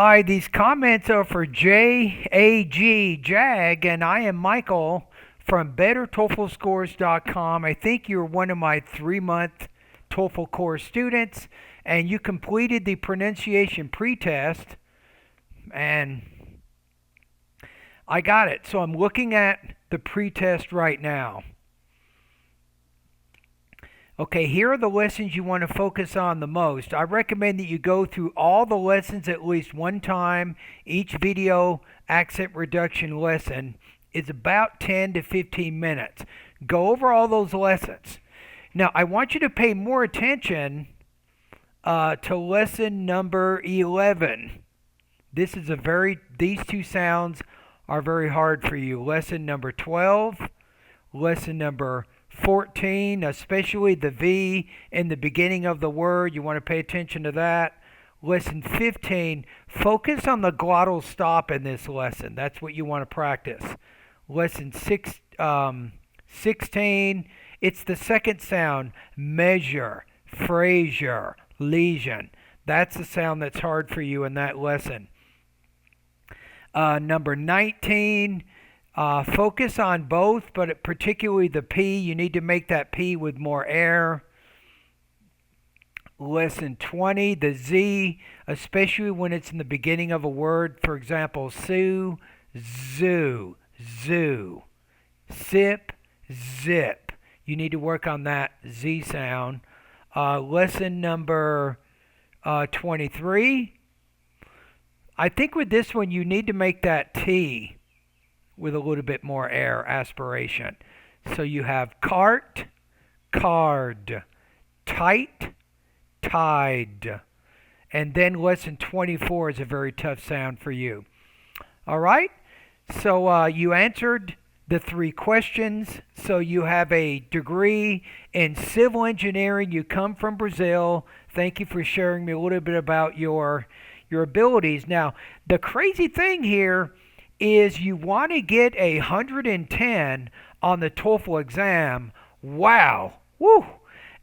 Hi, these comments are for JAG, and I am Michael from BetterTOEFLScores.com. I think you're one of my 3-month TOEFL course students, and you completed the pronunciation pretest, and I got it. So I'm looking at the pretest right now. Okay, here are the lessons you want to focus on the most. I recommend that you go through all the lessons at least one time. Each video accent reduction lesson is about 10 to 15 minutes. Go over all those lessons. Now, I want you to pay more attention to lesson number 11. These two sounds are very hard for you. Lesson number 12, lesson number 14, especially the V in the beginning of the word. You want to pay attention to that. Lesson 15, focus on the glottal stop in this lesson. That's what you want to practice. Lesson 16, it's the second sound, measure, Fraser, lesion. That's the sound that's hard for you in that lesson. Number 19, focus on both, but particularly the P. You need to make that P with more air. Lesson 20, the Z, especially when it's in the beginning of a word. For example, sue, zoo, zoo. Sip, zip. You need to work on that Z sound. Lesson number 23. I think with this one, you need to make that T with a little bit more air, aspiration. So you have cart, card, tight, tide. And then lesson 24 is a very tough sound for you. All right? So you answered the 3 questions. So you have a degree in civil engineering. You come from Brazil. Thank you for sharing me a little bit about your abilities. Now, the crazy thing here is you want to get 110 on the TOEFL exam. Wow. Woo.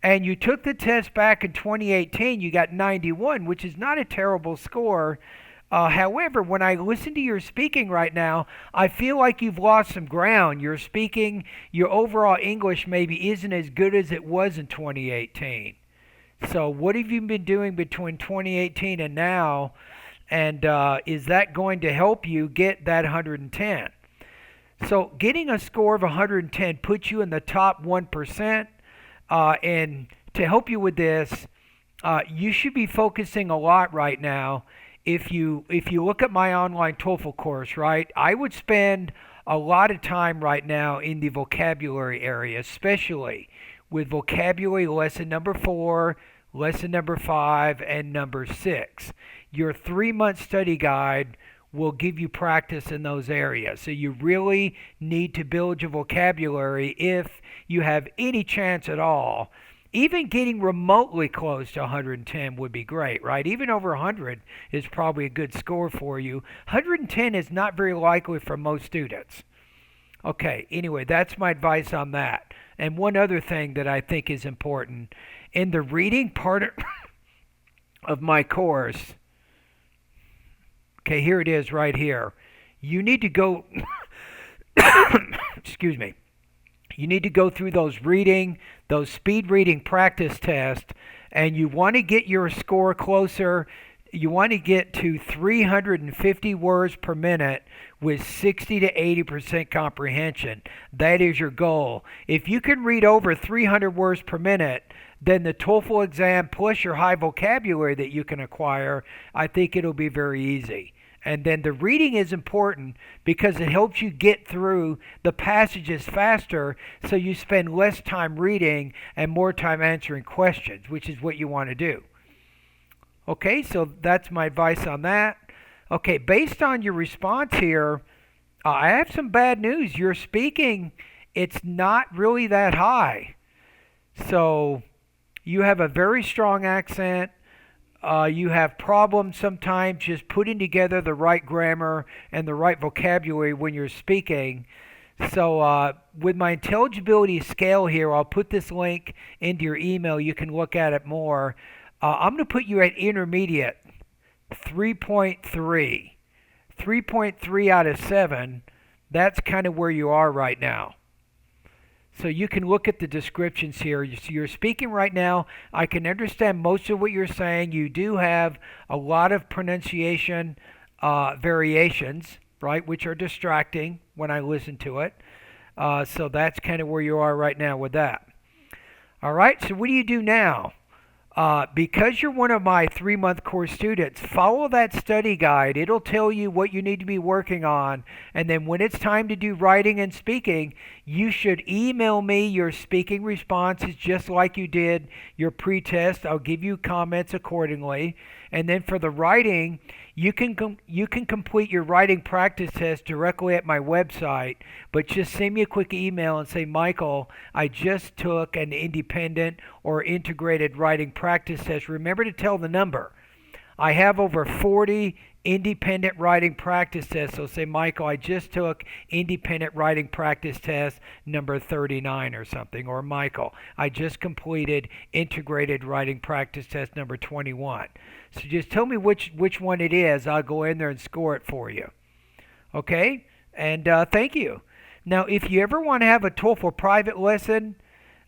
And you took the test back in 2018. You got 91, which is not a terrible score. However, when I listen to your speaking right now, I feel like you've lost some ground. Your speaking, your overall English maybe isn't as good as it was in 2018. So what have you been doing between 2018 and now? And is that going to help you get that 110? So getting a score of 110 puts you in the top 1%. And to help you with this, you should be focusing a lot right now. If you look at my online TOEFL course, right, I would spend a lot of time right now in the vocabulary area, especially with vocabulary lesson number 4, lesson number 5, and number 6. Your 3-month study guide will give you practice in those areas. So you really need to build your vocabulary if you have any chance at all. Even getting remotely close to 110 would be great, right? Even over 100 is probably a good score for you. 110 is not very likely for most students. Okay, anyway, that's my advice on that. And one other thing that I think is important, in the reading part of my course, okay, here it is right here. You need to go, excuse me, you need to go through those speed reading practice tests, and you want to get your score closer. You want to get to 350 words per minute with 60 to 80% comprehension. That is your goal. If you can read over 300 words per minute, then the TOEFL exam plus your high vocabulary that you can acquire, I think it'll be very easy. And then the reading is important because it helps you get through the passages faster, so you spend less time reading and more time answering questions, which is what you want to do. Okay, so that's my advice on that. Okay, based on your response here, I have some bad news. Your speaking, it's not really that high. So you have a very strong accent. You have problems sometimes just putting together the right grammar and the right vocabulary when you're speaking. So with my intelligibility scale here, I'll put this link into your email. You can look at it more. I'm going to put you at intermediate 3.3. 3.3 out of 7, that's kind of where you are right now. So you can look at the descriptions here. You're speaking right now. I can understand most of what you're saying. You do have a lot of pronunciation variations, right, which are distracting when I listen to it. So that's kind of where you are right now with that. All right, so what do you do now? Because you're one of my 3-month course students, follow that study guide. It'll tell you what you need to be working on. And then when it's time to do writing and speaking, you should email me your speaking responses just like you did your pretest. I'll give you comments accordingly. And then for the writing, you can complete your writing practice test directly at my website, but just send me a quick email and say, Michael, I just took an independent or integrated writing practice test. Remember to tell the number. I have over 40 independent writing practice tests. So say, Michael, I just took independent writing practice test number 39 or something. Or Michael, I just completed integrated writing practice test number 21. So just tell me which one it is. I'll go in there and score it for you. Okay? And thank you. Now, if you ever want to have a TOEFL private lesson,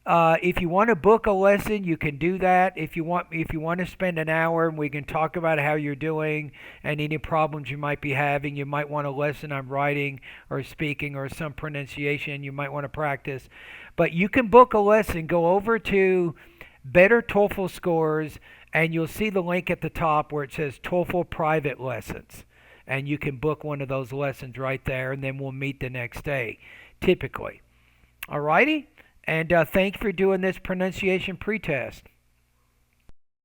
if you want to book a lesson, you can do that. If you want to spend an hour and we can talk about how you're doing and any problems you might be having, you might want a lesson on writing or speaking or some pronunciation you might want to practice. But you can book a lesson. Go over to Better TOEFL Scores and you'll see the link at the top where it says TOEFL Private Lessons. And you can book one of those lessons right there, and then we'll meet the next day, typically. Alrighty? And thank you for doing this pronunciation pretest.